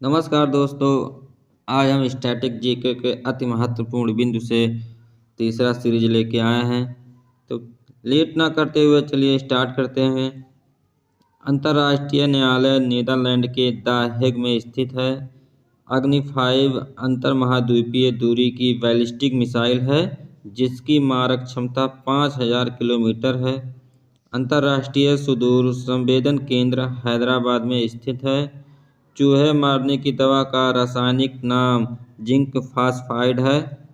नमस्कार दोस्तों। आज हम स्टैटिक जीके के अति महत्वपूर्ण बिंदु से तीसरा सीरीज लेके आए हैं। तो लेट ना करते हुए चलिए स्टार्ट करते हैं। अंतर्राष्ट्रीय न्यायालय नीदरलैंड के द हेग में स्थित है। अग्नि 5 अंतर्महाद्वीपीय दूरी की बैलिस्टिक मिसाइल है जिसकी मारक क्षमता 5000 किलोमीटर है। अंतर्राष्ट्रीय सुदूर संवेदन केंद्र हैदराबाद में स्थित है। चूहे मारने की दवा का रासायनिक नाम जिंक फास्फाइड है।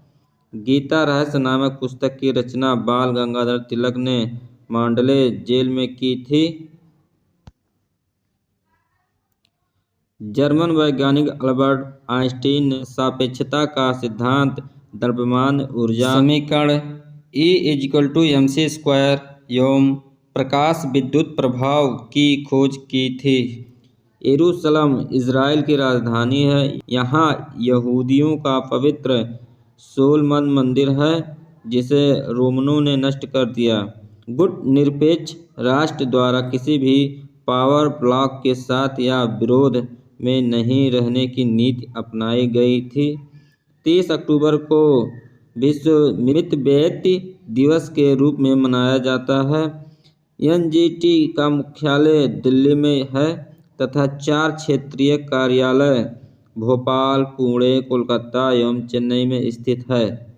गीता रहस्य नामक पुस्तक की रचना बाल गंगाधर तिलक ने मांडले जेल में की थी। जर्मन वैज्ञानिक अल्बर्ट आइंस्टीन ने सापेक्षता का सिद्धांत द्रव्यमान ऊर्जा समीकरण E=mc² एवं प्रकाश विद्युत प्रभाव की खोज की थी। यरूशलेम इज़राइल की राजधानी है। यहाँ यहूदियों का पवित्र सोलमन मंदिर है जिसे रोमनों ने नष्ट कर दिया। गुट निरपेक्ष राष्ट्र द्वारा किसी भी पावर ब्लॉक के साथ या विरोध में नहीं रहने की नीति अपनाई गई थी। 30 अक्टूबर को विश्व मितव्ययिता दिवस के रूप में मनाया जाता है। एनजीटी का मुख्यालय दिल्ली में है तथा 4 क्षेत्रीय कार्यालय भोपाल, पुणे, कोलकाता एवं चेन्नई में स्थित है।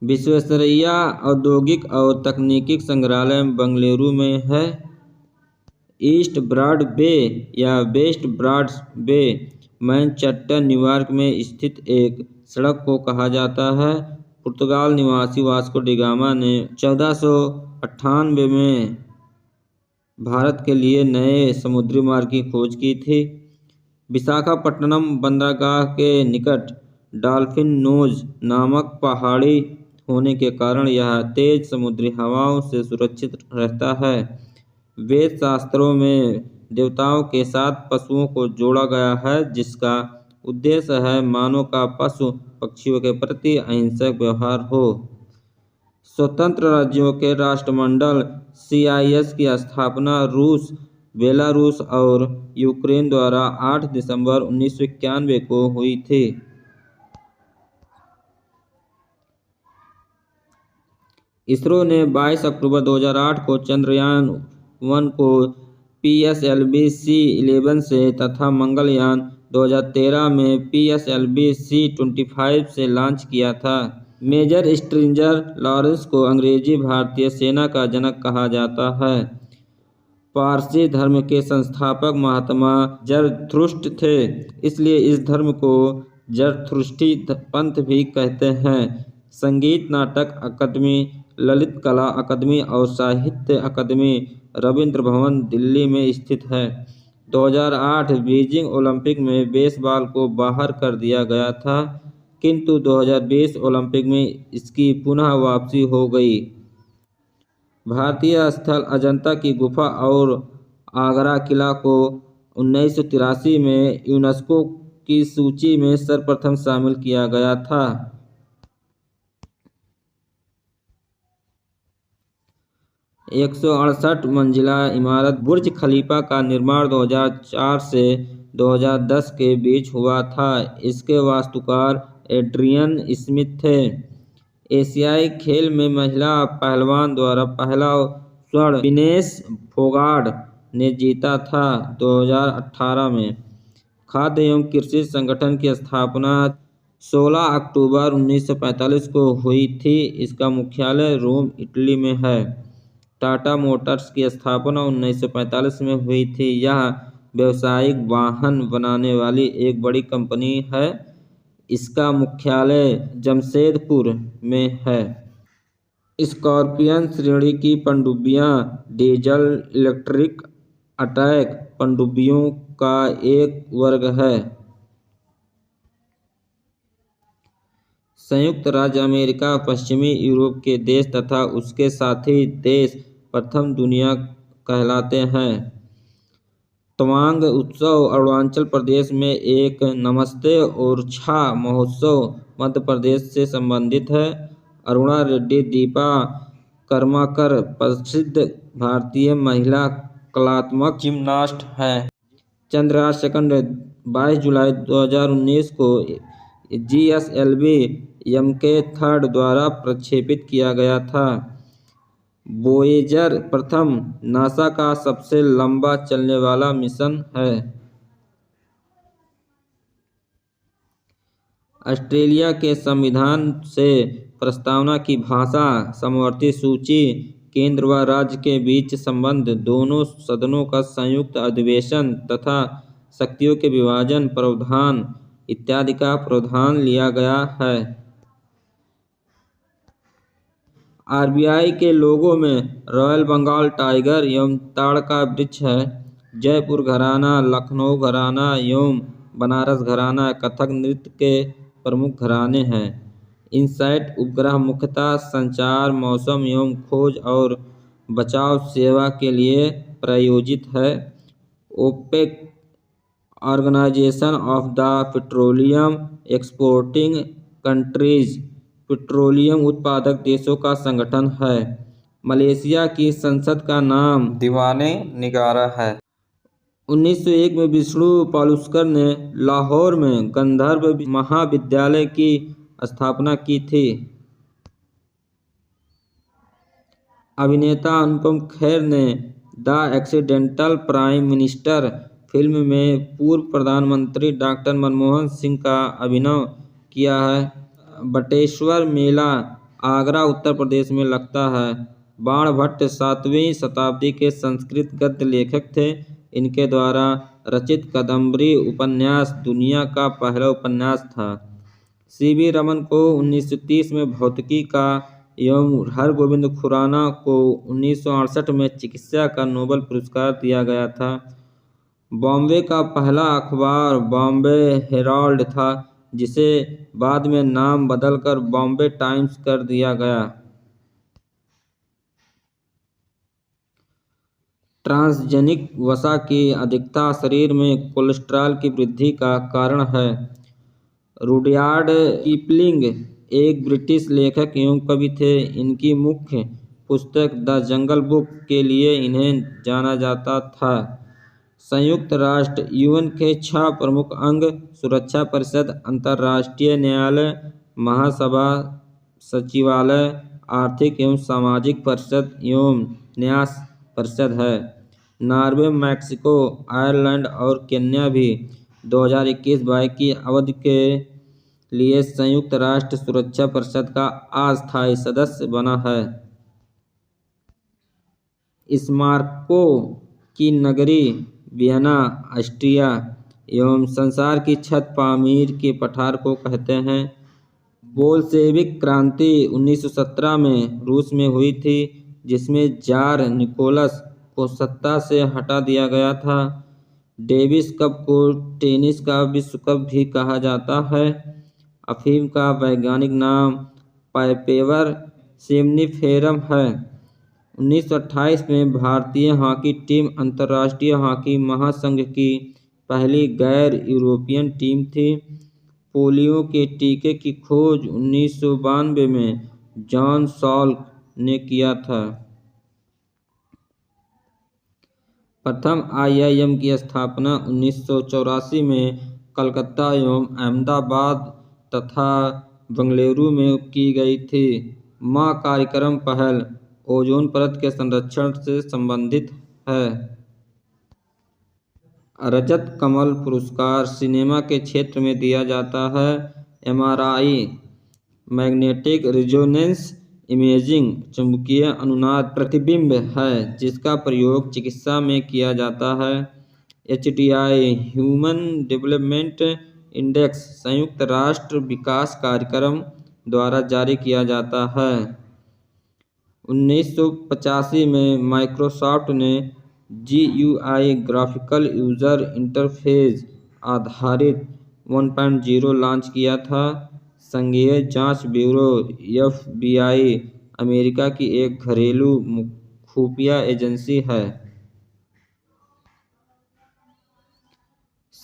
विश्वेश्वरैया औद्योगिक और तकनीकी संग्रहालय बेंगलुरु में है। ईस्ट ब्रॉड बे या वेस्ट ब्रॉड बे मैनचेस्टर, न्यूयॉर्क में स्थित एक सड़क को कहा जाता है। पुर्तगाल निवासी वास्को डी गामा ने 1498 में भारत के लिए नए समुद्री मार्ग की खोज की थी। विशाखापट्टनम बंदरगाह के निकट डॉल्फिन नोज नामक पहाड़ी होने के कारण यह तेज समुद्री हवाओं से सुरक्षित रहता है। वेद शास्त्रों में देवताओं के साथ पशुओं को जोड़ा गया है जिसका उद्देश्य है मानव का पशु पक्षियों के प्रति अहिंसक व्यवहार हो। स्वतंत्र राज्यों के राष्ट्रमंडल CIS की स्थापना रूस, बेलारूस और यूक्रेन द्वारा 8 दिसंबर 1991 को हुई थी। इसरो ने 22 अक्टूबर 2008 को चंद्रयान 1 को PSLV-C11 से तथा मंगलयान 2013 में PSLV-C25 से लॉन्च किया था। मेजर स्ट्रिंजर लॉरेंस को अंग्रेजी भारतीय सेना का जनक कहा जाता है। पारसी धर्म के संस्थापक महात्मा जरथुष्ट्र थे, इसलिए इस धर्म को जरथुष्ट्री पंथ भी कहते हैं। संगीत नाटक अकादमी, ललित कला अकादमी और साहित्य अकादमी रविंद्र भवन दिल्ली में स्थित है। 2008 बीजिंग ओलंपिक में बेसबॉल को बाहर कर दिया गया था किंतु 2020 ओलंपिक में इसकी पुनः वापसी हो गई। भारतीय स्थल अजंता की गुफा और आगरा किला को 1983 में यूनेस्को की सूची में सर्वप्रथम शामिल किया गया था। एक 168 मंजिला इमारत बुर्ज खलीफा का निर्माण 2004 से 2010 के बीच हुआ था। इसके वास्तुकार एड्रियन स्मिथ थे। एशियाई खेल में महिला पहलवान द्वारा पहला स्वर्ण विनेश फोगाट ने जीता था 2018 में। खाद्य एवं कृषि संगठन की स्थापना 16 अक्टूबर 1945 को हुई थी। इसका मुख्यालय रोम, इटली में है। टाटा मोटर्स की स्थापना 1945 में हुई थी। यह व्यावसायिक वाहन बनाने वाली एक बड़ी कंपनी है। इसका मुख्यालय जमशेदपुर में है। स्कॉर्पियन श्रेणी की पनडुब्बियां डीजल इलेक्ट्रिक अटैक पनडुब्बियों का एक वर्ग है। संयुक्त राज्य अमेरिका पश्चिमी यूरोप के देश तथा उसके साथी देश प्रथम दुनिया कहलाते हैं। तवांग उत्सव अरुणाचल प्रदेश में एक नमस्ते ओरछा महोत्सव मध्य प्रदेश से संबंधित है। अरुणा रेड्डी दीपा कर्माकर प्रसिद्ध भारतीय महिला कलात्मक जिम्नास्ट हैं। चंद्रयान सेकंड 22 जुलाई 2019 को GSLV MK3 द्वारा प्रक्षेपित किया गया था। वोयेजर प्रथम नासा का सबसे लंबा चलने वाला मिशन है। ऑस्ट्रेलिया के संविधान से प्रस्तावना की भाषा समवर्ती सूची केंद्र व राज्य के बीच संबंध, दोनों सदनों का संयुक्त अधिवेशन तथा शक्तियों के विभाजन प्रावधान इत्यादि का प्रावधान लिया गया है। RBI के लोगो में रॉयल बंगाल टाइगर एवं ताड़ का वृक्ष है। जयपुर घराना, लखनऊ घराना एवं बनारस घराना कथक नृत्य के प्रमुख घराने हैं। इनसैट उपग्रह मुख्यतः संचार, मौसम एवं खोज और बचाव सेवा के लिए प्रायोजित है। OPEC organization of the petroleum exporting countries petroleum उत्पादक देशों का संगठन है। मलेशिया की संसद का नाम दीवाने निगारा है। 1901 में विष्णु पालुस्कर ने लाहौर में गंधर्व महाविद्यालय की स्थापना की थी। अभिनेता अनुपम खेर ने the accidental prime minister film में पूर्व प्रधानमंत्री डॉक्टर मनमोहन सिंह का अभिनय किया है। बटेश्वर मेला आगरा उत्तर प्रदेश में लगता है। बाणभट्ट 7वीं शताब्दी के संस्कृत गद्य लेखक थे। इनके द्वारा रचित कादंबरी उपन्यास दुनिया का पहला उपन्यास था। CV रमन को 1930 में भौतिकी का एवं हरगोविंद खुराना को 1968 में चिकित्सा का नोबेल पुरस्कार दिया गया था। बॉम्बे का पहला अखबार बॉम्बे हेराल्ड था, जिसे बाद में नाम बदलकर बॉम्बे टाइम्स कर दिया गया। ट्रांसजेनिक वसा की अधिकता शरीर में कोलेस्ट्रॉल की वृद्धि का कारण है। रुडयार्ड किपलिंग एक ब्रिटिश लेखक एवं कवि थे। इनकी मुख्य पुस्तक द जंगल बुक के लिए इन्हें जाना जाता था। संयुक्त राष्ट्र UN के 6 प्रमुख अंग सुरक्षा परिषद, अंतर्राष्ट्रीय न्यायालय, महासभा, सचिवालय, आर्थिक एवं सामाजिक परिषद एवं न्याय परिषद है। नॉर्वे, मैक्सिको, आयरलैंड और केन्या भी 2021-22 की अवधि के लिए संयुक्त राष्ट्र सुरक्षा परिषद का अस्थायी सदस्य बना है। स्मारकों की नगरी वियना, ऑस्ट्रिया एवं संसार की छत पामीर के पठार को कहते हैं। बोल्शेविक क्रांति 1917 में रूस में हुई थी, जिसमें जार निकोलस को सत्ता से हटा दिया गया था। डेविस कप को टेनिस का विश्व कप भी कहा जाता है। अफीम का वैज्ञानिक नाम पाइपेवर सेमनीफेरम है। 1928 में भारतीय हॉकी टीम अंतर्राष्ट्रीय हॉकी महासंघ की पहली गैर यूरोपियन टीम थी। पोलियो के टीके की खोज 1992 में जॉन सॉल्क ने किया था। प्रथम IIM की स्थापना 1984 में कलकत्ता एवं अहमदाबाद तथा बेंगलुरु में की गई थी। मां कार्यक्रम पहल ओजोन परत के संरक्षण से संबंधित है। रजत कमल पुरस्कार सिनेमा के क्षेत्र में दिया जाता है। MRI मैग्नेटिक रिजोनेंस इमेजिंग चुंबकीय अनुनाद प्रतिबिंब है, जिसका प्रयोग चिकित्सा में किया जाता है। HDI ह्यूमन डेवलपमेंट इंडेक्स संयुक्त राष्ट्र विकास कार्यक्रम द्वारा जारी किया जाता है। 1985 में माइक्रोसॉफ्ट ने GUI ग्राफिकल यूजर इंटरफेस आधारित 1.0 लॉन्च किया था। संघीय जांच ब्यूरो FBI अमेरिका की एक घरेलू खुफिया एजेंसी है।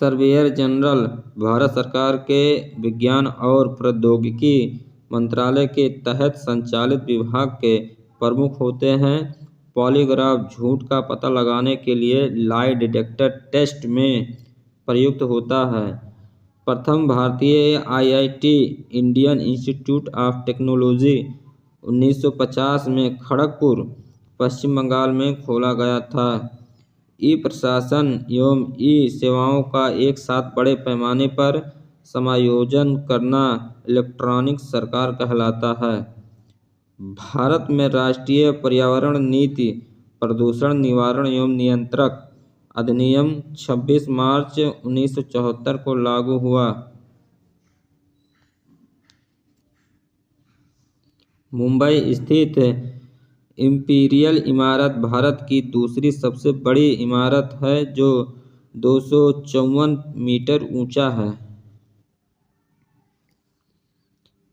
सर्वेयर जनरल भारत सरकार के विज्ञान और प्रौद्योगिकी मंत्रालय के तहत संचालित विभाग के प्रमुख होते हैं। पॉलीग्राफ झूठ का पता लगाने के लिए लाई डिटेक्टर टेस्ट में प्रयुक्त होता है। प्रथम भारतीय IIT Indian institute of technology 1950 में खड़गपुर, पश्चिम बंगाल में खोला गया था। ई-प्रशासन एवं ई-सेवाओं का एक साथ बड़े पैमाने पर समायोजन करना इलेक्ट्रॉनिक सरकार कहलाता है। भारत में राष्ट्रीय पर्यावरण नीति प्रदूषण निवारण एवं नियंत्रक अधिनियम 26 मार्च 1974 को लागू हुआ। मुंबई स्थित इंपीरियल इमारत भारत की दूसरी सबसे बड़ी इमारत है जो 254 मीटर ऊंचा है।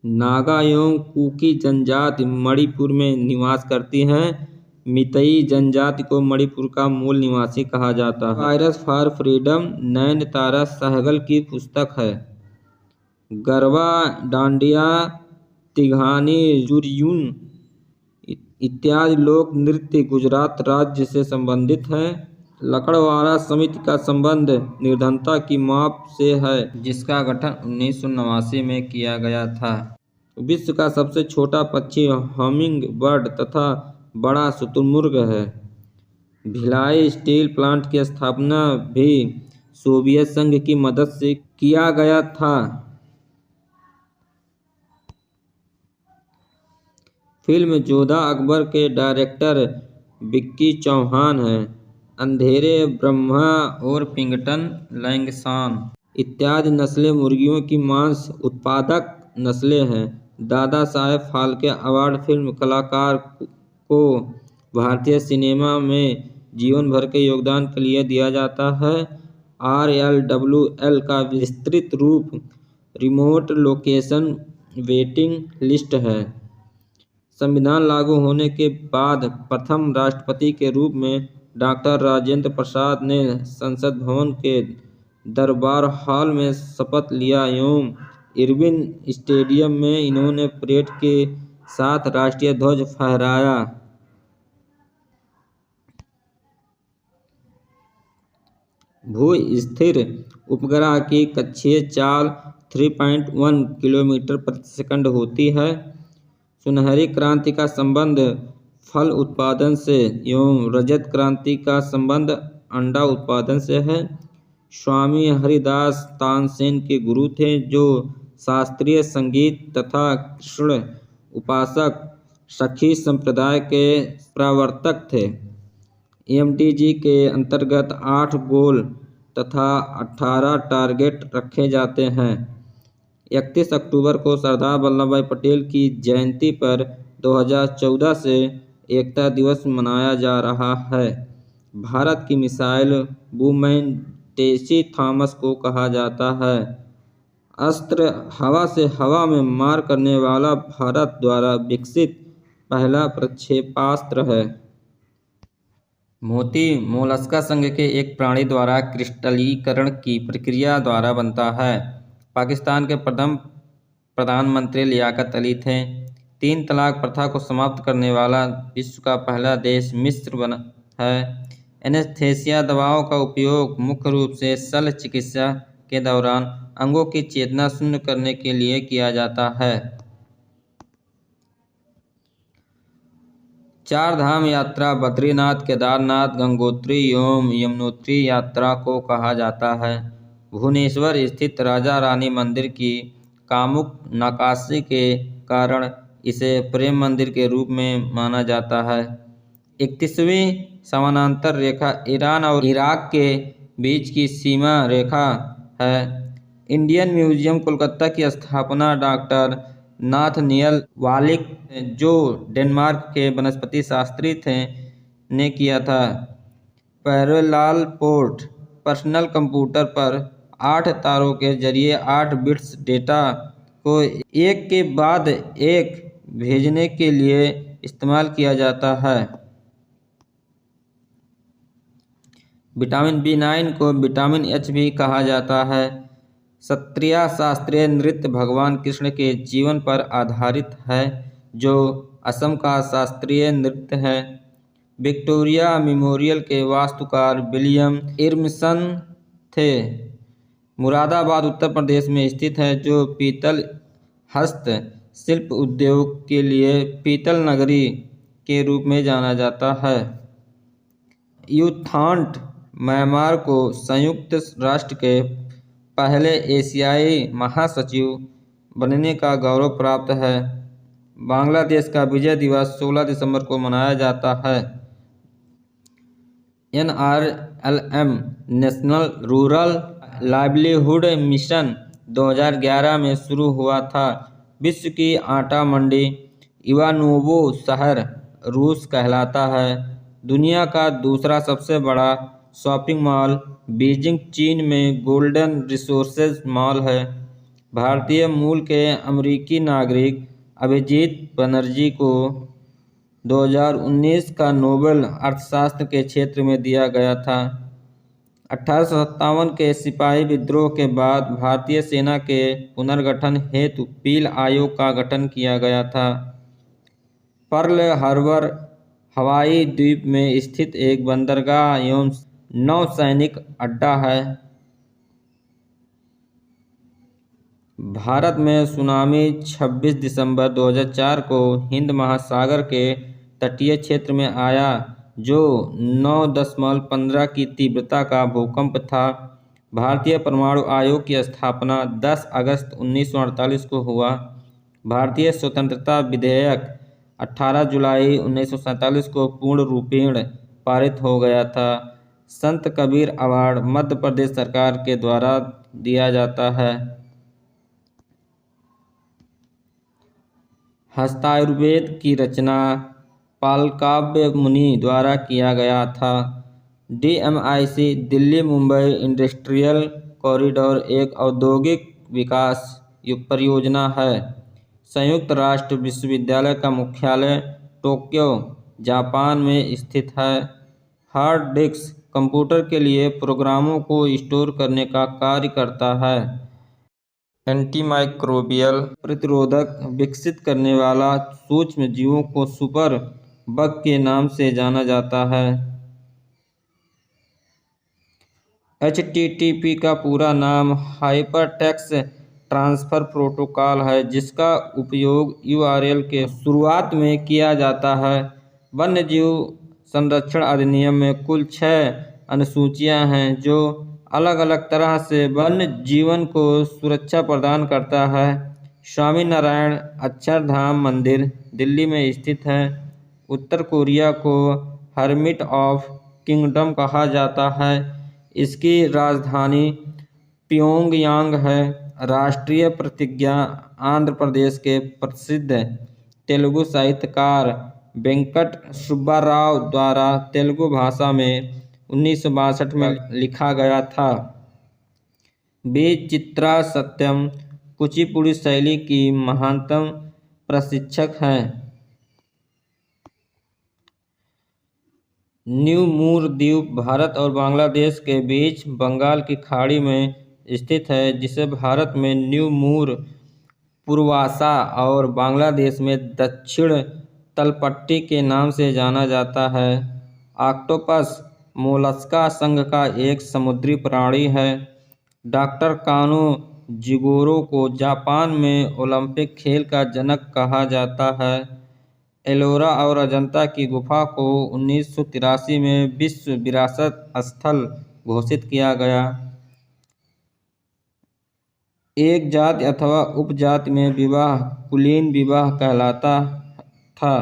नागा एवं कुकी जनजाति मणिपुर में निवास करती हैं। मितई जनजाति को मणिपुर का मूल निवासी कहा जाता है। Virus for freedom Nayantara Sahgal की पुस्तक है। गरबा, डांडिया, तिघानी, जुरियून इत्यादि लोक नृत्य गुजरात राज्य से संबंधित हैं। लकड़वाड़ा समिति का संबंध निर्धनता की माप से है, जिसका गठन 1989 में किया गया था। विश्व का सबसे छोटा पक्षी हमिंग बर्ड तथा बड़ा शुतुरमुर्ग है। भिलाई स्टील प्लांट की स्थापना भी सोवियत संघ की मदद से किया गया था। फिल्म जोधा अकबर के डायरेक्टर विक्की चौहान हैं। अंधेरे, ब्रह्मा और पिंगटन, लैंगसान इत्यादि नस्लें मुर्गियों की मांस उत्पादक नस्लें हैं। दादा साहेब फाल्के अवार्ड फिल्म कलाकार को भारतीय सिनेमा में जीवन भर के योगदान के लिए दिया जाता है। RLWL का विस्तृत रूप रिमोट लोकेशन वेटिंग लिस्ट है। संविधान लागू होने के बाद प्रथम राष्ट्रपति के रूप में डॉक्टर राजेंद्र प्रसाद ने संसद भवन के दरबार हॉल में शपथ लिया एवं इरविन स्टेडियम में इन्होंने परेड के साथ राष्ट्रीय ध्वज फहराया। भू स्थिर उपग्रह की कक्षीय चाल 3.1 किलोमीटर प्रति सेकंड होती है। सुनहरी क्रांति का संबंध फल उत्पादन से एवं रजत क्रांति का संबंध अंडा उत्पादन से है। स्वामी हरिदास तानसेन के गुरु थे, जो शास्त्रीय संगीत तथा कृष्ण उपासक सखी संप्रदाय के प्रवर्तक थे। MTG के अंतर्गत 8 गोल तथा 18 टारगेट रखे जाते हैं। 31 अक्टूबर को सरदार वल्लभ भाई पटेल की जयंती पर 2014 से एकता दिवस मनाया जा रहा है। भारत की मिसाइल वुमेन टेसी थॉमस को कहा जाता है। अस्त्र हवा से हवा में मार करने वाला भारत द्वारा विकसित पहला प्रक्षेपास्त्र है। मोती मोलस्का संघ के एक प्राणी द्वारा क्रिस्टलीकरण की प्रक्रिया द्वारा बनता है। पाकिस्तान के प्रथम प्रधानमंत्री लियाकत अली थे। 3 तलाक प्रथा को समाप्त करने वाला विश्व का पहला देश मिस्र है। एनेस्थेसिया दवाओं का उपयोग मुख्य रूप से शल्य चिकित्सा के दौरान अंगों की चेतना शून्य करने के लिए किया जाता है। 4 धाम यात्रा बद्रीनाथ, केदारनाथ, गंगोत्री एवं यमुनोत्री यात्रा को कहा जाता है। भुवनेश्वर स्थित राजा रानी मंदिर की कामुक नक्काशी के कारण इसे प्रेम मंदिर के रूप में माना जाता है। 31वीं समानांतर रेखा ईरान और इराक के बीच की सीमा रेखा है। इंडियन म्यूजियम कोलकाता की स्थापना डॉक्टर नाथनियल वालिक, जो डेनमार्क के वनस्पति शास्त्री थे, ने किया था। पैरेलल पोर्ट पर्सनल कंप्यूटर पर 8 तारों के जरिए 8 बिट्स डेटा को एक के बाद एक भेजने के लिए इस्तेमाल किया जाता है। विटामिन B9 को विटामिन H भी कहा जाता है। सत्रिय शास्त्रीय नृत्य भगवान कृष्ण के जीवन पर आधारित है, जो असम का शास्त्रीय नृत्य है। विक्टोरिया मेमोरियल के वास्तुकार विलियम इरमिसन थे। मुरादाबाद उत्तर प्रदेश में स्थित है, जो पीतल हस्त शिल्प उद्योग के लिए पीतल नगरी के रूप में जाना जाता है। यू थान्ट म्यांमार को संयुक्त राष्ट्र के पहले एशियाई महासचिव बनने का गौरव प्राप्त है। बांग्लादेश का विजय दिवस 16 दिसंबर को मनाया जाता है। NRLM national rural livelihood mission 2011 में शुरू हुआ था। विश्व की आटा मंडी इवानोवो शहर रूस कहलाता है। दुनिया का दूसरा सबसे बड़ा शॉपिंग मॉल बीजिंग चीन में गोल्डन रिसोर्सेज मॉल है। भारतीय मूल के अमेरिकी नागरिक अभिजीत बनर्जी को 2019 का नोबेल अर्थशास्त्र के क्षेत्र में दिया गया था। 1857 के सिपाही विद्रोह के बाद भारतीय सेना के पुनर्गठन हेतु पील आयोग का गठन किया गया था। पर्ल हार्बर हवाई द्वीप में स्थित एक बंदरगाह एवं नौसैनिक अड्डा है। भारत में सुनामी 26 दिसंबर 2004 को हिंद महासागर के तटीय क्षेत्र में आया, जो 9.15 की तीव्रता का भूकंप था। भारतीय परमाणु आयोग की स्थापना 10 अगस्त 1948 को हुआ। भारतीय स्वतंत्रता विधेयक 18 जुलाई 1947 को पूर्ण रूपेण पारित हो गया था। संत कबीर अवार्ड मध्य प्रदेश सरकार के द्वारा दिया जाता है। हस्तायुर्वेद की रचना पालकाव्य मुनि द्वारा किया गया था। DMIC Delhi Mumbai industrial corridor एक औद्योगिक विकास परियोजना है। संयुक्त राष्ट्र विश्वविद्यालय का मुख्यालय टोक्यो, जापान में स्थित है। हार्ड डिस्क कंप्यूटर के लिए प्रोग्रामों को स्टोर करने का कार्य करता है। एंटीमाइक्रोबियल प्रतिरोधक विकसित करने वाला सूक्ष्म जीवों को सुपर बग के नाम से जाना जाता है। HTTP का पूरा नाम हाइपरटेक्स्ट ट्रांसफर प्रोटोकॉल है, जिसका उपयोग URL के शुरुआत में किया जाता है। वन्यजीव संरक्षण अधिनियम में कुल 6 अनुसूचियां हैं, जो अलग अलग तरह से वन्य जीवन को सुरक्षा प्रदान करता है। स्वामी नारायण अक्षरधाम मंदिर दिल्ली में स्थित है। उत्तर कोरिया को हर्मिट ऑफ किंगडम कहा जाता है। इसकी राजधानी प्योंगयांग है। राष्ट्रीय प्रतिज्ञा आंध्र प्रदेश के प्रसिद्ध तेलुगु साहित्यकार वेंकट सुब्बाराव द्वारा तेलुगु भाषा में 1962 में लिखा गया था। वे चित्रा सत्यम कुचिपुड़ी शैली की महानतम प्रशिक्षक हैं। न्यू मूर द्वीप भारत और बांग्लादेश के बीच बंगाल की खाड़ी में स्थित है, जिसे भारत में न्यू मूर पूर्वासा और बांग्लादेश में दक्षिण तलपट्टी के नाम से जाना जाता है। ऑक्टोपस मोलस्का संघ का एक समुद्री प्राणी है। डॉक्टर कानो जिगोरो को जापान में ओलंपिक खेल का जनक कहा जाता है। एलोरा और अजंता की गुफा को 1983 में विश्व विरासत स्थल घोषित किया गया। एक जाति अथवा उपजाति में विवाह कुलीन विवाह कहलाता था।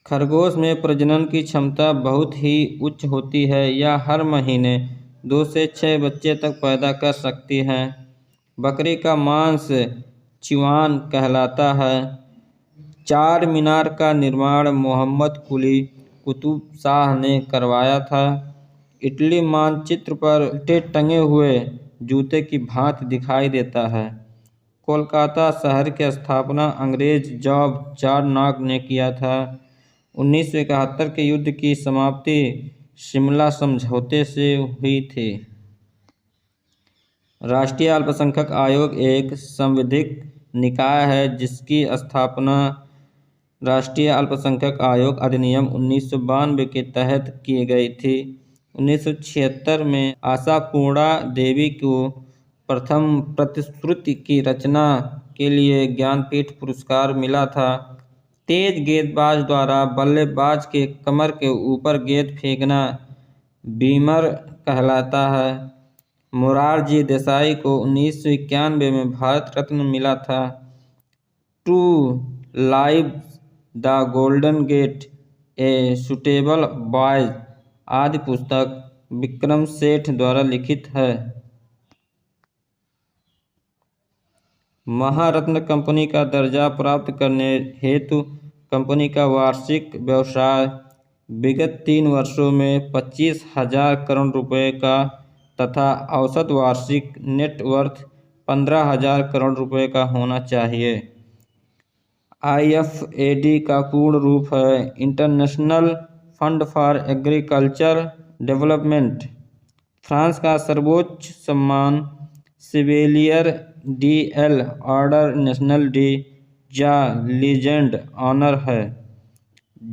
खरगोश में प्रजनन की क्षमता बहुत ही उच्च होती है। यह हर महीने 2 से 6 बच्चे तक पैदा कर सकती है। बकरी का मांस चिवान कहलाता है। चार मीनार का निर्माण मोहम्मद कुली कुतुब शाह ने करवाया था। इटली मानचित्र पर उल्टे टंगे हुए जूते की भांति दिखाई देता है। कोलकाता शहर की स्थापना अंग्रेज जॉब चारनॉग ने किया था। 1971 के युद्ध की समाप्ति शिमला समझौते से हुई थी। राष्ट्रीय अल्पसंख्यक आयोग एक संवैधानिक निकाय है जिसकी स्थापना राष्ट्रीय अल्पसंख्यक आयोग अधिनियम 1992 के तहत की गई थी। 1976 में आशापूर्णा देवी को प्रथम प्रतिश्रुति की रचना के लिए ज्ञानपीठ पुरस्कार मिला था। तेज गेंदबाज द्वारा बल्लेबाज के कमर के ऊपर गेंद फेंकना बीमर कहलाता है। मोरारजी देसाई को 1991 में भारत रत्न मिला था। Two lives the golden gate, a suitable boys आदि पुस्तक विक्रम सेठ द्वारा लिखित है। महारत्न कंपनी का दर्जा प्राप्त करने हेतु कंपनी का वार्षिक व्यवसाय विगत 3 वर्षों में 25,000 करोड़ रुपए का तथा औसत वार्षिक नेटवर्थ 15,000 करोड़ रुपए का होना चाहिए। IFAD का पूर्ण रूप है international fund for agriculture development. France का सर्वोच्च सम्मान सिविलियर DL ऑर्डर नेशनल डी या लीजेंड ऑनर है।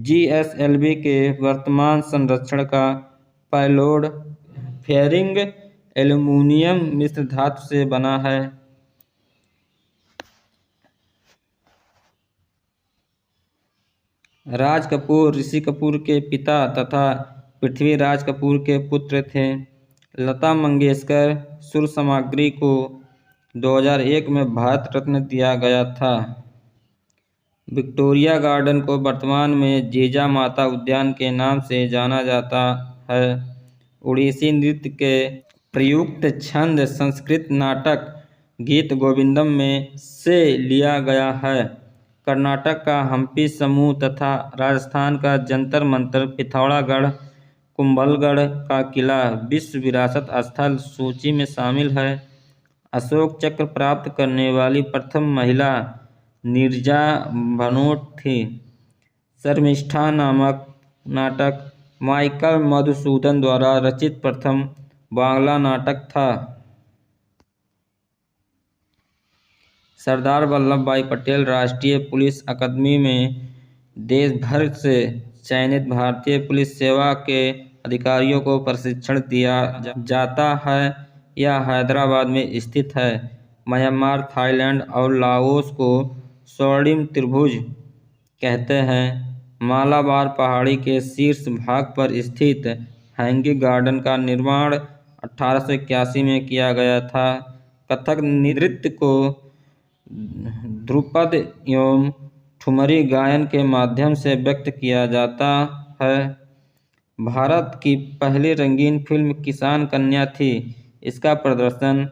GSLV के वर्तमान संरक्षण का पेलोड फेयरिंग एल्यूमीनियम मिश्र धातु से बना है। राज कपूर ऋषि कपूर के पिता तथा पृथ्वीराज कपूर के पुत्र थे। लता मंगेशकर सुर सामग्री को 2001 में भारत रत्न दिया गया था। विक्टोरिया गार्डन को वर्तमान में जीजा माता उद्यान के नाम से जाना जाता है। उड़ीसी नृत्य के प्रयुक्त छंद संस्कृत नाटक गीत गोविंदम में से लिया गया है। कर्नाटक का हम्पी समूह तथा राजस्थान का जंतर मंतर पिथौरागढ़ कुंभलगढ़ का किला विश्व विरासत स्थल सूची में शामिल है। अशोक चक्र प्राप्त करने वाली प्रथम महिला नीरजा भनोट थी। शर्मिष्ठा नामक नाटक माइकल मधुसूदन द्वारा रचित प्रथम बांग्ला नाटक था। सरदार वल्लभ भाई पटेल राष्ट्रीय पुलिस अकादमी में देश भर से चयनित भारतीय पुलिस सेवा के अधिकारियों को प्रशिक्षण दिया जाता है। यह हैदराबाद में स्थित है। म्यांमार, थाईलैंड और लाओस को स्वर्णिम त्रिभुज कहते हैं। मालाबार पहाड़ी के शीर्ष भाग पर स्थित हैंगी गार्डन का निर्माण 1881 में किया गया था। कथक नृत्य को ध्रुपद एवं ठुमरी गायन के माध्यम से व्यक्त किया जाता है। भारत की पहली रंगीन फिल्म किसान कन्या थी। इसका प्रदर्शन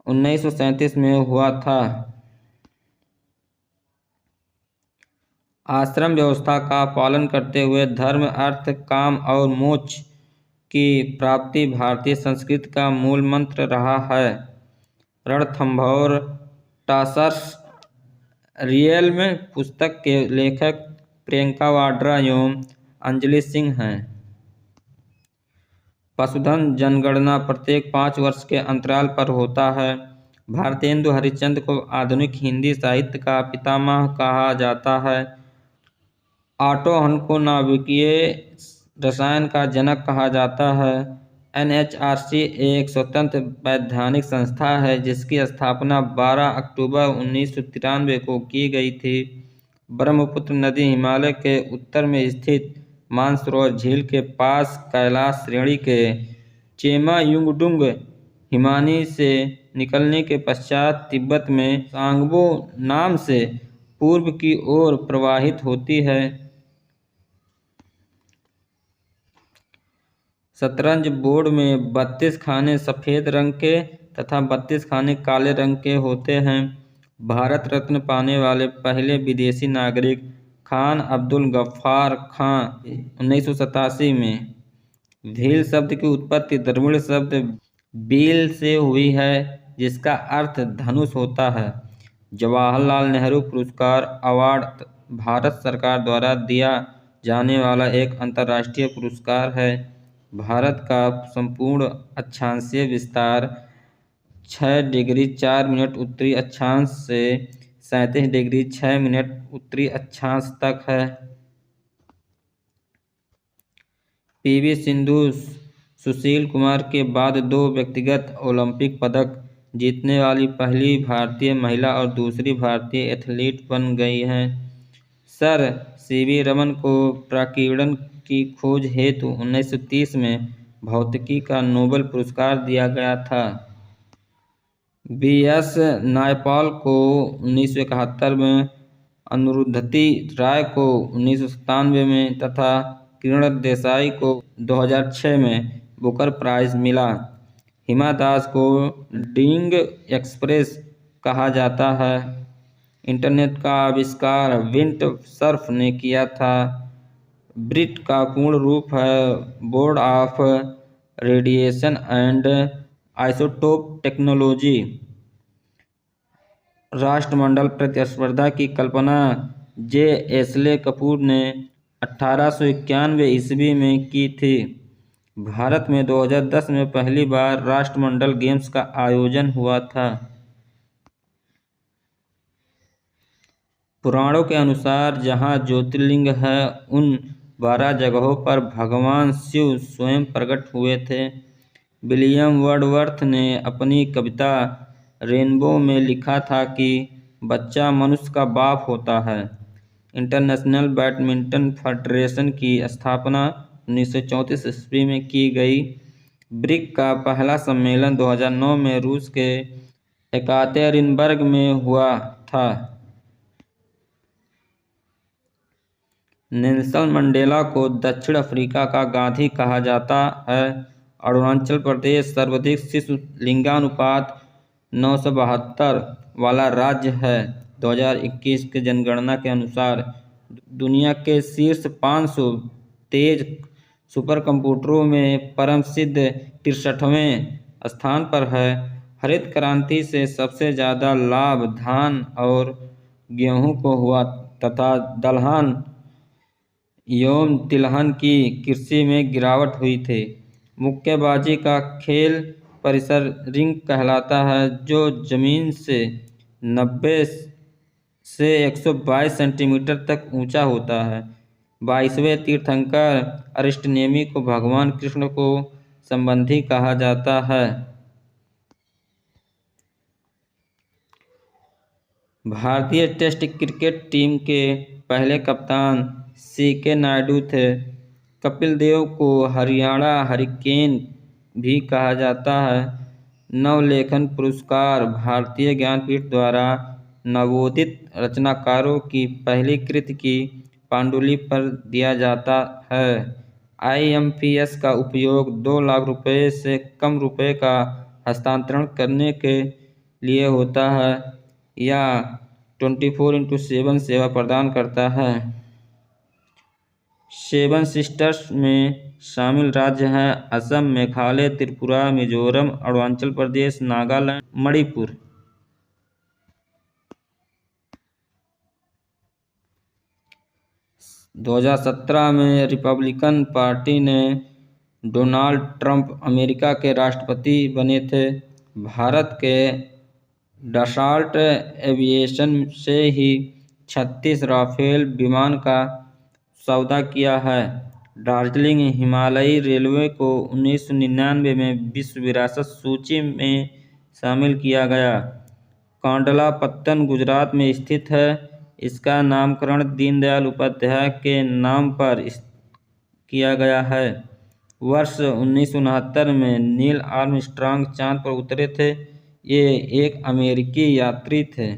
1937 में हुआ था। आश्रम व्यवस्था का पालन करते हुए धर्म, अर्थ, काम और मोक्ष की प्राप्ति भारतीय संस्कृति का मूल मंत्र रहा है। रणथंभौर टॉसर्स रियल्म पुस्तक के लेखक प्रियंका वाड्रा एवं अंजलि सिंह हैं। पशुधन जनगणना प्रत्येक 5 वर्ष के अंतराल पर होता है। भारतेंदु हरिश्चंद्र को आधुनिक हिंदी साहित्य का पितामह कहा जाता है। ऑटोहन को नाभिकीय रसायन का जनक कहा जाता है। NHRC एक स्वतंत्र वैधानिक संस्था है जिसकी स्थापना 12 अक्टूबर 1993 को की गई थी। ब्रह्मपुत्र नदी हिमालय के उत्तर में स्थित मानसरोवर झील के पास कैलाश श्रेणी के चेमायुंगडुंग हिमानी से निकलने के पश्चात तिब्बत में सांगबो नाम से पूर्व की ओर प्रवाहित होती है। शतरंज बोर्ड में 32 खाने सफ़ेद रंग के तथा 32 खाने काले रंग के होते हैं। भारत रत्न पाने वाले पहले विदेशी नागरिक खान अब्दुल गफ्फार खां 1987 में। भील शब्द की उत्पत्ति द्रविड़ शब्द बील से हुई है जिसका अर्थ धनुष होता है। जवाहरलाल नेहरू पुरस्कार अवार्ड भारत सरकार द्वारा दिया जाने वाला एक अंतर्राष्ट्रीय पुरस्कार है। भारत का संपूर्ण अक्षांशीय विस्तार 6 डिग्री 4 मिनट उत्तरी अक्षांश से 37 डिग्री 6 मिनट उत्तरी अक्षांश तक है। पीवी सिंधु सुशील कुमार के बाद 2 व्यक्तिगत ओलंपिक पदक जीतने वाली पहली भारतीय महिला और दूसरी भारतीय एथलीट बन गई हैं। सर सीवी रमन को प्रकीर्णन की खोज हेतु 1930 में भौतिकी का नोबेल पुरस्कार दिया गया था। बीएस नायपाल को 1971 में, अनिरुद्धति राय को 1997 में तथा किरण देसाई को 2006 में बुकर प्राइज मिला। हिमा दास को डिंग एक्सप्रेस कहा जाता है। इंटरनेट का आविष्कार विंड सर्फ ने किया था। ब्रिट का पूर्ण रूप है board of radiation and isotope technology. राष्ट्रमंडल प्रतिस्पर्धा की कल्पना जे एस्ले कपूर ने 1891 ईस्वी में की थी। भारत में 2010 में पहली बार राष्ट्रमंडल गेम्स का आयोजन हुआ था। पुराणों के अनुसार जहाँ ज्योतिर्लिंग है उन 12 जगहों पर भगवान शिव स्वयं प्रकट हुए थे। विलियम वर्डवर्थ ने अपनी कविता रेनबो में लिखा था कि बच्चा मनुष्य का बाप होता है। इंटरनेशनल बैडमिंटन फेडरेशन की स्थापना 1934 ईस्वी में की गई। ब्रिक का पहला सम्मेलन 2009 में रूस के एकातेरिनबर्ग में हुआ था। नेल्सन मंडेला को दक्षिण अफ्रीका का गांधी कहा जाता है। अरुणाचल प्रदेश सर्वाधिक शिशु लिंगानुपात 972 वाला राज्य है। 2021 के जनगणना के अनुसार दुनिया के शीर्ष 500 तेज सुपर कंप्यूटरों में परम सिद्ध 63वें स्थान पर है। हरित क्रांति से सबसे ज़्यादा लाभ धान और गेहूं को हुआ तथा दलहन एवं तिलहन की कृषि में गिरावट हुई थी। मुक्केबाजी का खेल परिसर रिंग कहलाता है जो जमीन से 90 से 122 सेंटीमीटर तक ऊंचा होता है। 22वें तीर्थंकर अरिष्टनेमी को भगवान कृष्ण को संबंधी कहा जाता है। भारतीय टेस्ट क्रिकेट टीम के पहले कप्तान सीके नायडू थे। कपिल देव को हरियाणा हरिकेन भी कहा जाता है। नवलेखन पुरस्कार भारतीय ज्ञानपीठ द्वारा नवोदित रचनाकारों की पहली कृति की पांडुलिपि पर दिया जाता है। IMPS का उपयोग 2 लाख रुपये से कम रुपये का हस्तांतरण करने के लिए होता है या 24/7 सेवा प्रदान करता है। 7 सिस्टर्स में शामिल राज्य हैं असम, मेघालय, त्रिपुरा, मिजोरम, अरुणाचल प्रदेश, नागालैंड, मणिपुर। – 2017 में रिपब्लिकन पार्टी ने डोनाल्ड ट्रंप अमेरिका के राष्ट्रपति बने थे। भारत के डसॉल्ट एविएशन से ही 36 राफेल विमान का सौदा किया है। दार्जिलिंग हिमालयी रेलवे को 1999 में विश्व विरासत सूची में शामिल किया गया। कांडला पत्तन गुजरात में स्थित है। इसका नामकरण दीनदयाल उपाध्याय के नाम पर किया गया है। वर्ष 1969 में नील आर्मस्ट्रांग चांद पर उतरे थे। ये एक अमेरिकी यात्री थे।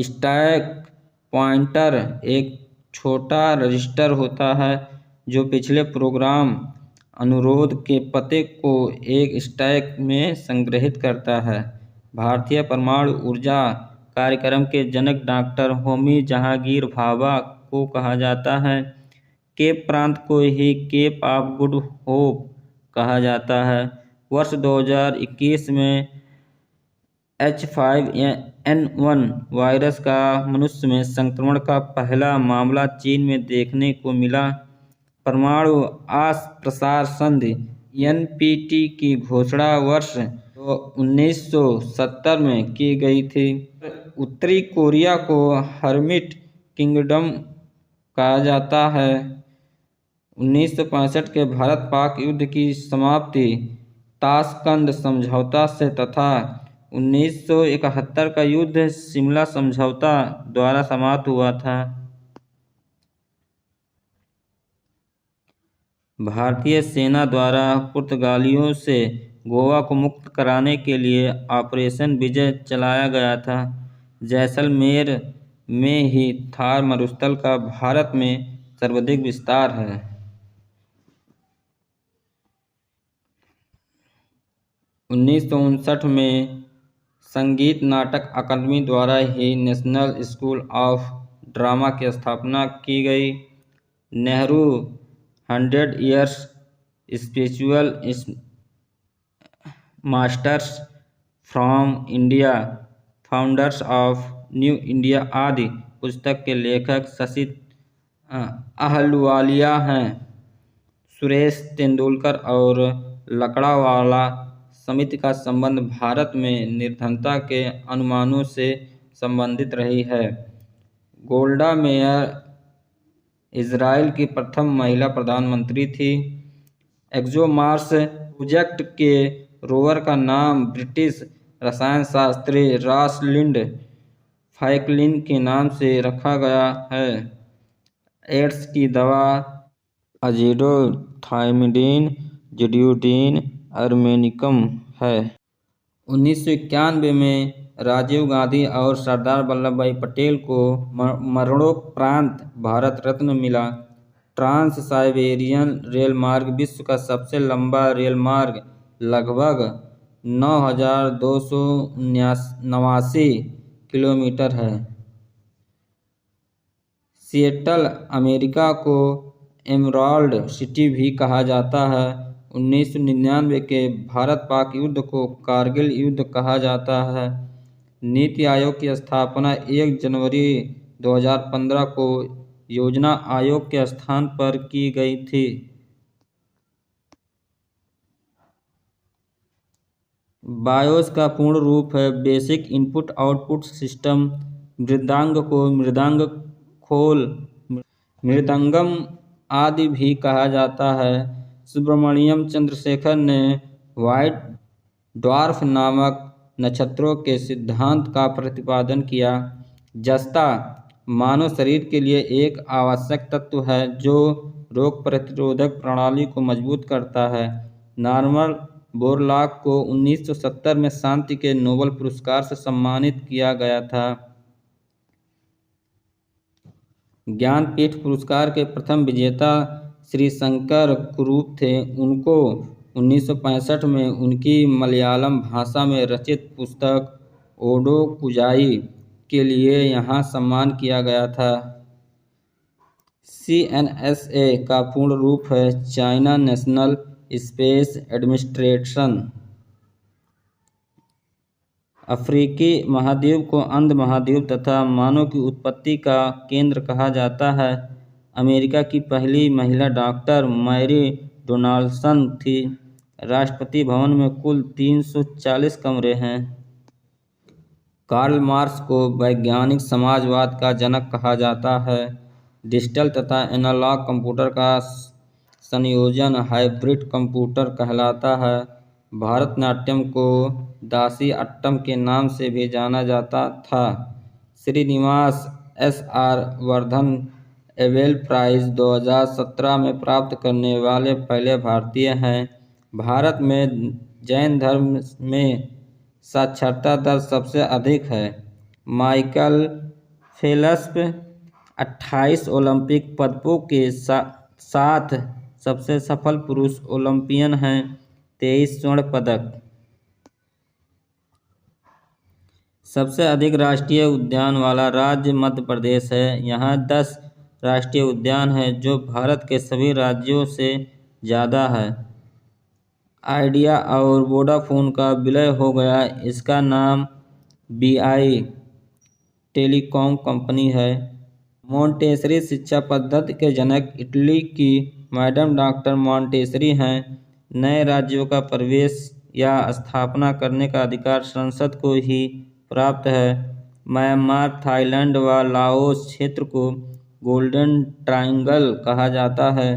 स्टैक पॉइंटर एक छोटा रजिस्टर होता है जो पिछले प्रोग्राम अनुरोध के पते को एक स्टैक में संग्रहित करता है। भारतीय परमाणु ऊर्जा कार्यक्रम के जनक डॉक्टर होमी जहांगीर भाभा को कहा जाता है। केप प्रांत को he kept of good hope कहा जाता है। वर्ष 2021 में H5N1 वायरस का मनुष्य में संक्रमण का पहला मामला चीन में देखने को मिला। परमाणु अप्रसार संधि NPT की घोषणा वर्ष 1970 में की गई थी। उत्तरी कोरिया को हर्मिट किंगडम कहा जाता है। 1965 के भारत पाक युद्ध की समाप्ति ताशकंद समझौता से तथा 1971 का युद्ध शिमला समझौता द्वारा समाप्त हुआ था। भारतीय सेना द्वारा पुर्तगालियों से गोवा को मुक्त कराने के लिए ऑपरेशन विजय चलाया गया था। जैसलमेर में ही थार मरुस्थल का भारत में सर्वाधिक विस्तार है। 1959 में संगीत नाटक अकादमी द्वारा ही नेशनल स्कूल ऑफ ड्रामा की स्थापना की गई। Nehru 100 years spiritual masters from India, founders of new India आदि पुस्तक के लेखक शशि अहलुवालिया हैं। सुरेश तेंदुलकर और लकड़ावाला समिति का संबंध भारत में निर्धनता के अनुमानों से संबंधित रही है। गोल्डा मेयर इजराइल की प्रथम महिला प्रधानमंत्री थी। एक्सोमार्स प्रोजेक्ट के रोवर का नाम ब्रिटिश रसायन शास्त्री रॉसलिंड फ्रैंकलिन के नाम से रखा गया है। एड्स की दवा अजीडोथाइमिडीन ज़िड्यूडीन अर्मेनिकम है। 1991 में राजीव गांधी और सरदार वल्लभ भाई पटेल को मरणोपरांत भारत रत्न मिला। ट्रांस साइबेरियन रेलमार्ग विश्व का सबसे लंबा रेलमार्ग लगभग 9,289 किलोमीटर है। सिएटल अमेरिका को एमराल्ड सिटी भी कहा जाता है। 1999 के भारत पाक युद्ध को कारगिल युद्ध कहा जाता है। नीति आयोग की स्थापना 1 जनवरी 2015 को योजना आयोग के स्थान पर की गई थी। बायोस का पूर्ण रूप है basic input output system. Mridang को मृदांग खोल, मृदंगम आदि भी कहा जाता है। सुब्रमण्यम चंद्रशेखर ने व्हाइट ड्वार्फ नामक नक्षत्रों के सिद्धांत का प्रतिपादन किया। जस्ता मानव शरीर के लिए एक आवश्यक तत्व है जो रोग प्रतिरोधक प्रणाली को मजबूत करता है। नॉर्मन बोरलॉग को 1970 में शांति के नोबेल पुरस्कार से सम्मानित किया गया था। ज्ञानपीठ पुरस्कार के प्रथम विजेता श्री शंकर कुरूप थे। उनको 1965 में उनकी मलयालम भाषा में रचित पुस्तक ओडो कुजाई के लिए यहाँ सम्मान किया गया था। CNSA का पूर्ण रूप है चाइना नेशनल स्पेस एडमिनिस्ट्रेशन। अफ्रीकी महाद्वीप को अंध महाद्वीप तथा मानव की उत्पत्ति का केंद्र कहा जाता है। अमेरिका की पहली महिला डॉक्टर मैरी डोनाल्डसन थी। राष्ट्रपति भवन में कुल 340 कमरे हैं। कार्ल मार्क्स को वैज्ञानिक समाजवाद का जनक कहा जाता है। डिजिटल तथा एनालॉग कंप्यूटर का संयोजन हाइब्रिड कंप्यूटर कहलाता है। भारतनाट्यम को दासी अट्टम के नाम से भी जाना जाता था। Srinivasa SR Varadhan Abel prize 2017 में प्राप्त करने वाले पहले भारतीय हैं। भारत में जैन धर्म में साक्षरता दर सबसे अधिक है। माइकल फेल्प्स 28 ओलंपिक पदकों के साथ सबसे सफल पुरुष ओलंपियन हैं। 23 स्वर्ण पदक। सबसे अधिक राष्ट्रीय उद्यान वाला राज्य मध्य प्रदेश है। यहाँ 10 राष्ट्रीय उद्यान हैं जो भारत के सभी राज्यों से ज़्यादा है। आइडिया और वोडाफोन का विलय हो गया। इसका नाम BI टेलीकॉम कंपनी है। मॉन्टेसरी शिक्षा पद्धति के जनक इटली की मैडम डॉक्टर मॉन्टेसरी हैं। नए राज्यों का प्रवेश या स्थापना करने का अधिकार संसद को ही प्राप्त है। म्यांमार, थाईलैंड व लाओस क्षेत्र को गोल्डन ट्रायंगल कहा जाता है,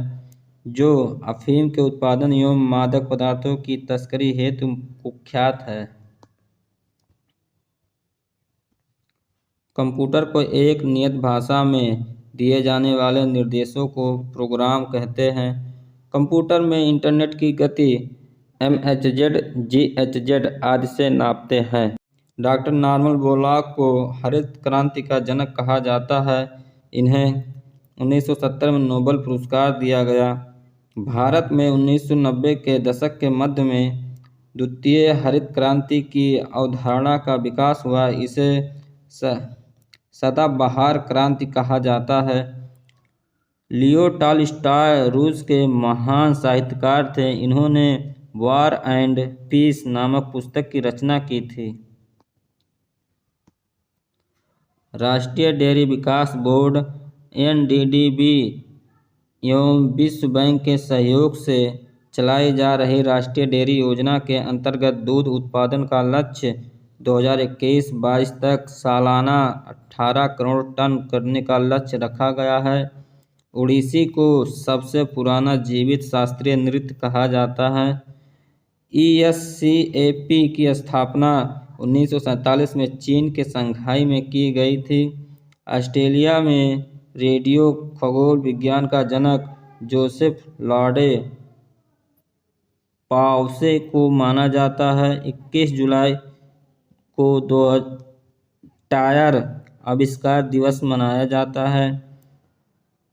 जो अफीम के उत्पादन एवं मादक पदार्थों की तस्करी हेतु कुख्यात है। कंप्यूटर को एक नियत भाषा में दिए जाने वाले निर्देशों को प्रोग्राम कहते हैं। कंप्यूटर में इंटरनेट की गति MHz, GHz आदि से नापते हैं। डॉक्टर नॉर्मन बोरलॉग को हरित क्रांति का जनक कहा जाता है। इन्हें 1970 में नोबेल पुरस्कार दिया गया। भारत में 1990 के दशक के मध्य में द्वितीय हरित क्रांति की अवधारणा का विकास हुआ। इसे सदाबहार क्रांति कहा जाता है। लियो टॉलस्टॉय रूस के महान साहित्यकार थे। इन्होंने वॉर एंड पीस नामक पुस्तक की रचना की थी। राष्ट्रीय डेयरी विकास बोर्ड NDDB एवं विश्व बैंक के सहयोग से चलाई जा रही राष्ट्रीय डेयरी योजना के अंतर्गत दूध उत्पादन का लक्ष्य 2021-22 तक सालाना 18 करोड़ टन करने का लक्ष्य रखा गया है। ओडिसी को सबसे पुराना जीवित शास्त्रीय नृत्य कहा जाता है। ESCAP की स्थापना 1947 में चीन के शंघाई में की गई थी। ऑस्ट्रेलिया में रेडियो खगोल विज्ञान का जनक जोसेफ लॉर्डे पाउसे को माना जाता है। 21 जुलाई को टायर आविष्कार दिवस मनाया जाता है।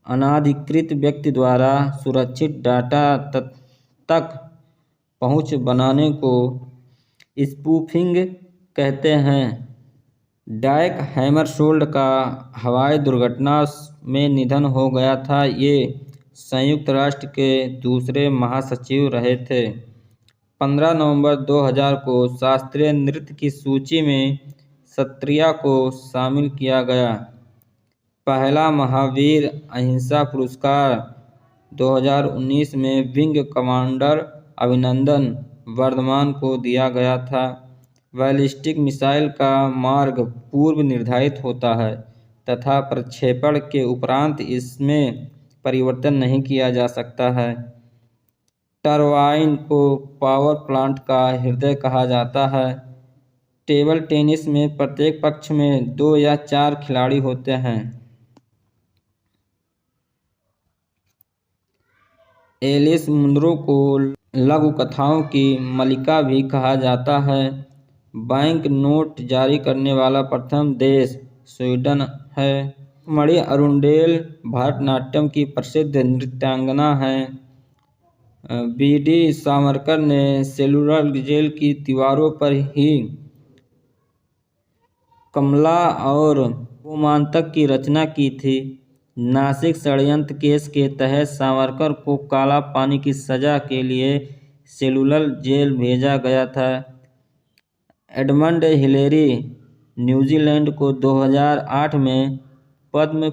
अनाधिकृत व्यक्ति द्वारा सुरक्षित डाटा तक पहुंच बनाने को स्पूफिंग कहते हैं। डायक हैमरशोल्ड का हवाई दुर्घटना में निधन हो गया था। ये संयुक्त राष्ट्र के दूसरे महासचिव रहे थे। 15 नवंबर 2000 को शास्त्रीय नृत्य की सूची में सत्रिया को शामिल किया गया। पहला महावीर अहिंसा पुरस्कार 2019 में विंग कमांडर अभिनंदन वर्धमान को दिया गया था। बैलिस्टिक मिसाइल का मार्ग पूर्व निर्धारित होता है तथा प्रक्षेपण के उपरांत इसमें परिवर्तन नहीं किया जा सकता है। टरबाइन को पावर प्लांट का हृदय कहा जाता है। टेबल टेनिस में प्रत्येक पक्ष में 2 या 4 खिलाड़ी होते हैं। एलिस मुनरो को लघु कथाओं की मलिका भी कहा जाता है। बैंक नोट जारी करने वाला प्रथम देश स्वीडन है। मणि अरुंडेल भारतनाट्यम की प्रसिद्ध नृत्यांगना है। BD सावरकर ने सेलुलर जेल की दीवारों पर ही कमला और गोमांतक की रचना की थी। नासिक षड्यंत्र केस के तहत सावरकर को काला पानी की सजा के लिए सेलुलर जेल भेजा गया था। एडमंड हिलेरी न्यूजीलैंड को 2008 में पद्म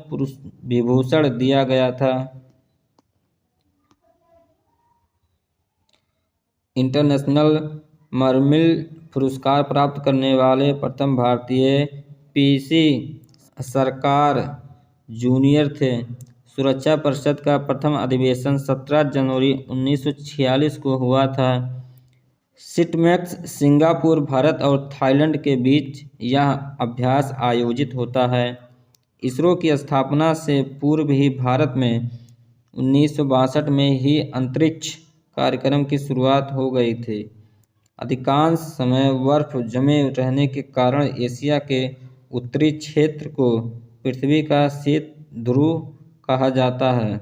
विभूषण दिया गया था। इंटरनेशनल मरमिल पुरस्कार प्राप्त करने वाले प्रथम भारतीय PC सरकार जूनियर थे। सुरक्षा परिषद का प्रथम अधिवेशन 17 जनवरी 1946 को हुआ था। सिटमैक्स सिंगापुर, भारत और थाईलैंड के बीच यह अभ्यास आयोजित होता है। इसरो की स्थापना से पूर्व ही भारत में 1962 में ही अंतरिक्ष कार्यक्रम की शुरुआत हो गई थी। अधिकांश समय बर्फ जमे रहने के कारण एशिया के उत्तरी क्षेत्र को पृथ्वी का शीत ध्रुव कहा जाता है।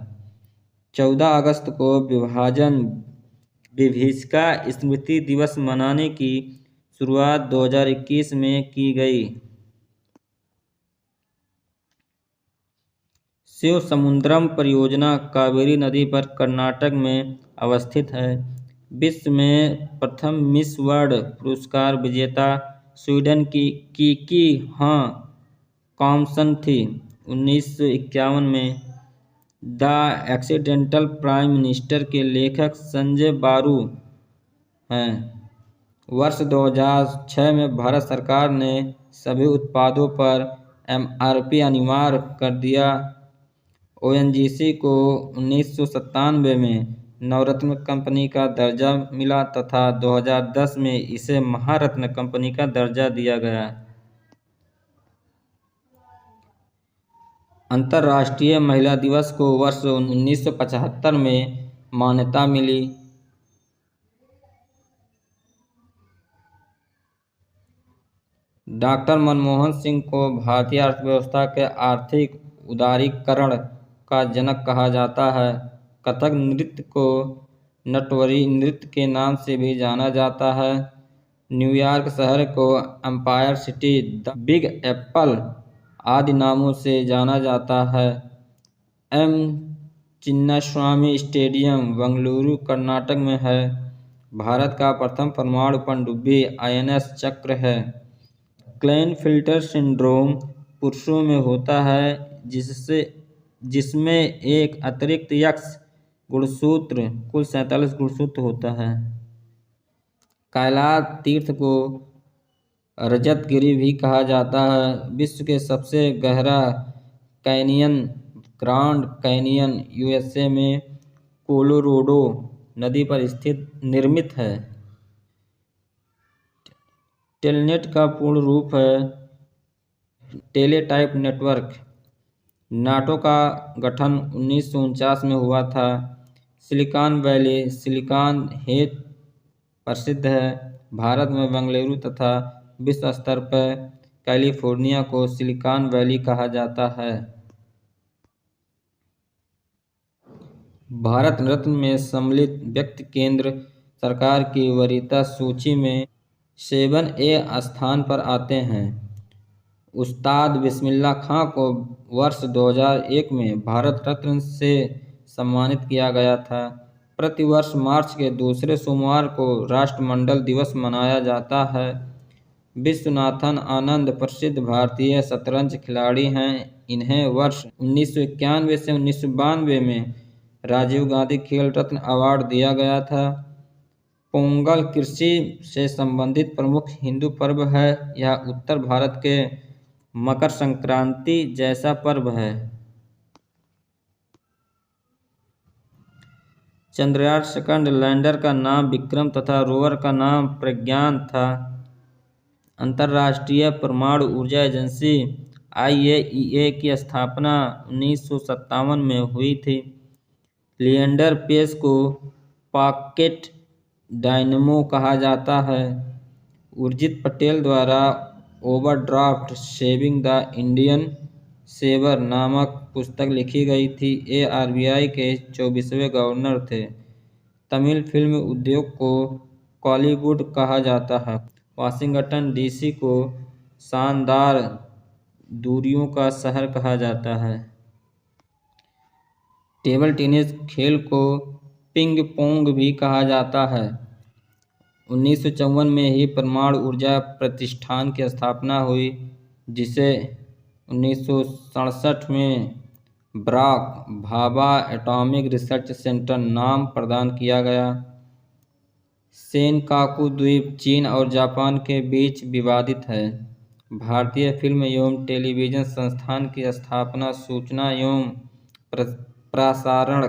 14 अगस्त को विभीषिका स्मृति दिवस मनाने की शुरुआत 2021 में की गई। शिवसमुद्रम परियोजना कावेरी नदी पर कर्नाटक में अवस्थित है। विश्व में प्रथम मिस वर्ल्ड पुरस्कार विजेता स्वीडन की किकी कॉम्सन थी। 1951 में द एक्सीडेंटल प्राइम मिनिस्टर के लेखक संजय बारू हैं। वर्ष 2006 में भारत सरकार ने सभी उत्पादों पर MRP अनिवार्य कर दिया। ONGC को 1997 में नवरत्न कंपनी का दर्जा मिला तथा 2010 में इसे महारत्न कंपनी का दर्जा दिया गया। अंतर्राष्ट्रीय महिला दिवस को वर्ष 1975 में मान्यता मिली। डॉक्टर मनमोहन सिंह को भारतीय अर्थव्यवस्था के आर्थिक उदारीकरण का जनक कहा जाता है। कथक नृत्य को नटवरी नृत्य के नाम से भी जाना जाता है। न्यूयॉर्क शहर को empire city, the big apple आदि नामों से जाना जाता है। एम चिन्नास्वामी स्टेडियम बेंगलुरु कर्नाटक में है। भारत का प्रथम परमाणु पनडुब्बी INS चक्र है। क्लेनफिल्टर सिंड्रोम पुरुषों में होता है जिसमें एक अतिरिक्त X गुणसूत्र, कुल 47 गुणसूत्र होता है। कैलाश तीर्थ को रजतगिरी भी कहा जाता है। विश्व के सबसे गहरा कैनियन ग्रांड कैनियन USA में कोलोराडो नदी पर स्थित निर्मित है। टेलनेट का पूर्ण रूप है टेलीटाइप नेटवर्क। नाटो का गठन 1949 में हुआ था। सिलिकॉन वैली सिलिकॉन हेतु प्रसिद्ध है। भारत में बेंगलुरु तथा विश्व स्तर पर कैलिफोर्निया को सिलिकॉन वैली कहा जाता है। भारत रत्न में सम्मिलित व्यक्ति केंद्र सरकार की वरीयता सूची में 7A स्थान पर आते हैं। उस्ताद बिस्मिल्लाह खां को वर्ष 2001 में भारत रत्न से सम्मानित किया गया था। प्रतिवर्ष मार्च के दूसरे सोमवार को राष्ट्रमंडल दिवस मनाया जाता है। विश्वनाथन आनंद प्रसिद्ध भारतीय शतरंज खिलाड़ी हैं। इन्हें वर्ष 1991 से 1992 में राजीव गांधी खेल रत्न अवार्ड दिया गया था। पोंगल कृषि से संबंधित प्रमुख हिंदू पर्व है। यह उत्तर भारत के मकर संक्रांति जैसा पर्व है। चंद्रयान सेकंड लैंडर का नाम विक्रम तथा रोवर का नाम प्रज्ञान था। अंतर्राष्ट्रीय परमाणु ऊर्जा एजेंसी IAEA की स्थापना 1957 में हुई थी। लिएंडर पेस को पॉकेट डायनेमो कहा जाता है। उर्जित पटेल द्वारा overdraft saving the Indian saver नामक पुस्तक लिखी गई थी। ये RBI के 24वें गवर्नर थे। तमिल फिल्म उद्योग को कॉलीवुड कहा जाता है। वाशिंगटन DC को शानदार दूरियों का शहर कहा जाता है। टेबल टेनिस खेल को पिंग पोंग भी कहा जाता है। 1954 में ही परमाणु ऊर्जा प्रतिष्ठान की स्थापना हुई, जिसे 1967 में Barack Bhabha atomic research centre नाम प्रदान किया गया। सेनकाकू द्वीप चीन और जापान के बीच विवादित है। भारतीय फिल्म एवं टेलीविजन संस्थान की स्थापना सूचना एवं प्रसारण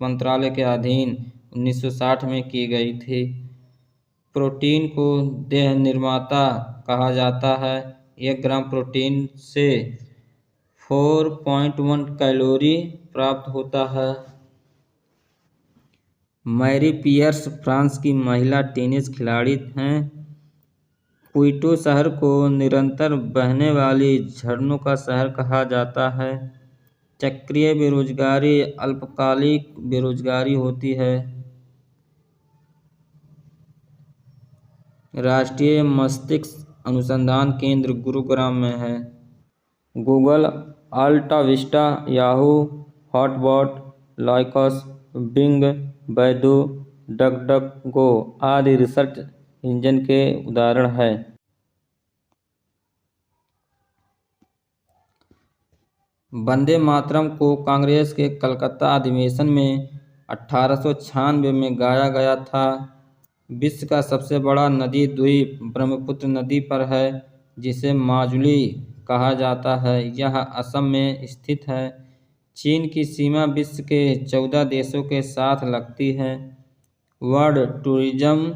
मंत्रालय के अधीन 1960 में की गई थी। प्रोटीन को देह निर्माता कहा जाता है। 1 ग्राम प्रोटीन से 4.1 कैलोरी प्राप्त होता है। मैरी पियर्स फ्रांस की महिला टेनिस खिलाड़ी हैं। क्विटो शहर को निरंतर बहने वाली झरनों का शहर कहा जाता है। चक्रीय बेरोजगारी अल्पकालिक बेरोजगारी होती है। राष्ट्रीय मस्तिष्क अनुसंधान केंद्र गुरुग्राम में है। Google, AltaVista, Yahoo, HotBot, Lycos, Bing, Baidu, DuckDuckGo आदि रिसर्च इंजन के उदाहरण हैं। वंदे मातरम को कांग्रेस के कलकत्ता अधिवेशन में 1896 में गाया गया था। विश्व का सबसे बड़ा नदी द्वीप ब्रह्मपुत्र नदी पर है, जिसे माजुली कहा जाता है। यह असम में स्थित है। चीन की सीमा विश्व के 14 देशों के साथ लगती है। वर्ल्ड टूरिज्म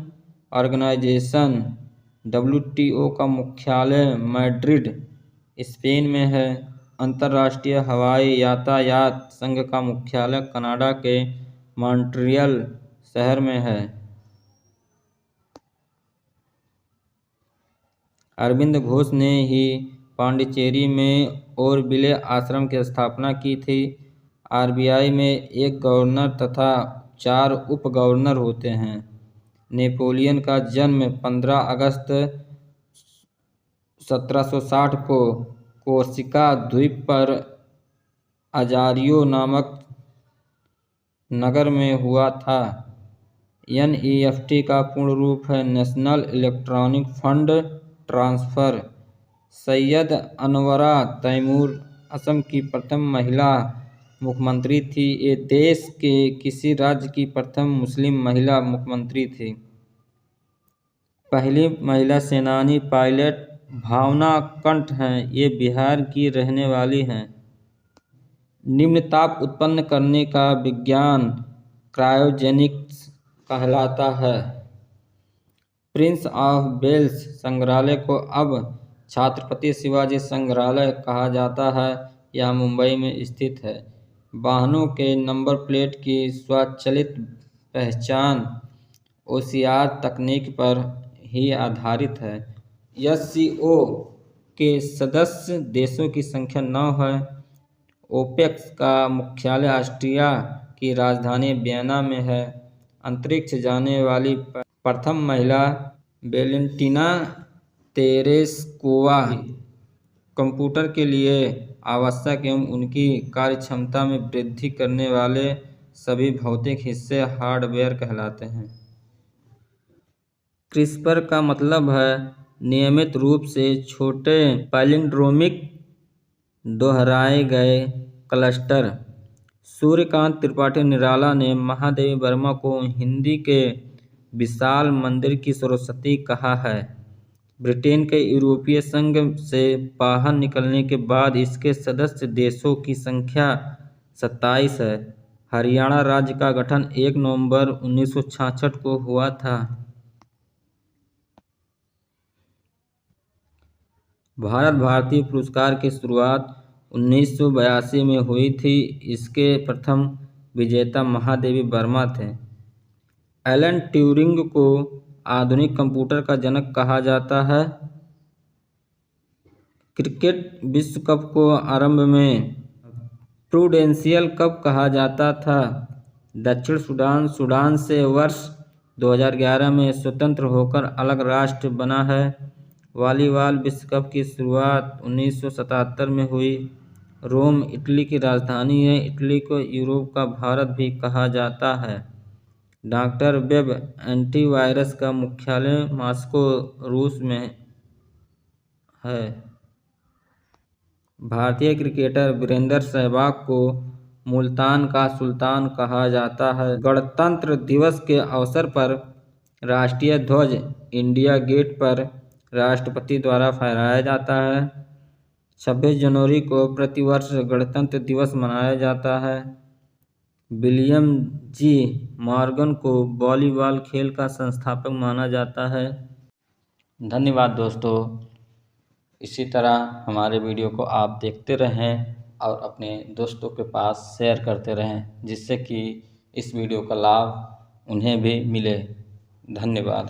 ऑर्गेनाइजेशन WTO का मुख्यालय मैड्रिड, स्पेन में है। अंतर्राष्ट्रीय हवाई यातायात संघ का मुख्यालय कनाडा के मॉन्ट्रियल शहर में है। अरविंद घोष ने ही पांडिचेरी में ओरविले आश्रम की स्थापना की थी। RBI में एक गवर्नर तथा 4 उप गवर्नर होते हैं। नेपोलियन का जन्म 15 अगस्त 1760 को कोर्सिका द्वीप पर अजारियो नामक नगर में हुआ था। NEFT का पूर्ण रूप है national electronic fund transfer. Syeda Anwara Taimur Assam की प्रथम महिला मुख्यमंत्री थी। ये देश के किसी राज्य की प्रथम मुस्लिम महिला मुख्यमंत्री थी। पहली महिला सेनानी पायलट भावना कंठ हैं। ये बिहार की रहने वाली हैं। निम्न ताप उत्पन्न करने का विज्ञान क्रायोजेनिक्स कहलाता है। प्रिंस ऑफ वेल्स संग्रहालय को अब छत्रपति शिवाजी संग्रहालय कहा जाता है। यह मुंबई में स्थित है। वाहनों के नंबर प्लेट की स्वचालित पहचान OCR तकनीक पर ही आधारित है। SCO के सदस्य देशों की संख्या 9 है। OPEC का मुख्यालय ऑस्ट्रिया की राजधानी वियना में है। अंतरिक्ष जाने वाली प्रथम महिला वेलेंटिना तेरेस्कोवा। कंप्यूटर के लिए आवश्यक एवं उनकी कार्यक्षमता में वृद्धि करने वाले सभी भौतिक हिस्से हार्डवेयर कहलाते हैं। क्रिस्पर का मतलब है नियमित रूप से छोटे पैलिंड्रोमिक दोहराए गए क्लस्टर। सूर्यकांत त्रिपाठी निराला ने महादेवी वर्मा को हिंदी के विशाल मंदिर की सरस्वती कहा है। ब्रिटेन के यूरोपीय संघ से बाहर निकलने के बाद इसके सदस्य देशों की संख्या 27 है। हरियाणा राज्य का गठन 1 नवंबर 1966 को हुआ था। भारत भारतीय पुरस्कार की शुरुआत 1982 में हुई थी। इसके प्रथम विजेता महादेवी वर्मा थे। एलन ट्यूरिंग को आधुनिक कंप्यूटर का जनक कहा जाता है। क्रिकेट विश्व कप को आरंभ में प्रूडेंशियल कप कहा जाता था। दक्षिण सूडान से वर्ष 2011 में स्वतंत्र होकर अलग राष्ट्र बना है। वॉलीबॉल विश्व कप की शुरुआत 1977 में हुई। रोम इटली की राजधानी है। इटली को यूरोप का भारत भी कहा जाता है। डॉक्टर वेब एंटीवायरस का मुख्यालय मॉस्को रूस में है। भारतीय क्रिकेटर वीरेंद्र सहवाग को मुल्तान का सुल्तान कहा जाता है। गणतंत्र दिवस के अवसर पर राष्ट्रीय ध्वज इंडिया गेट पर राष्ट्रपति द्वारा फहराया जाता है। 26 जनवरी को प्रतिवर्ष गणतंत्र दिवस मनाया जाता है। विलियम जी मॉर्गन को वॉलीबॉल खेल का संस्थापक माना जाता है। धन्यवाद दोस्तों। इसी तरह हमारे वीडियो को आप देखते रहें और अपने दोस्तों के पास शेयर करते रहें, जिससे कि इस वीडियो का लाभ उन्हें भी मिले। धन्यवाद।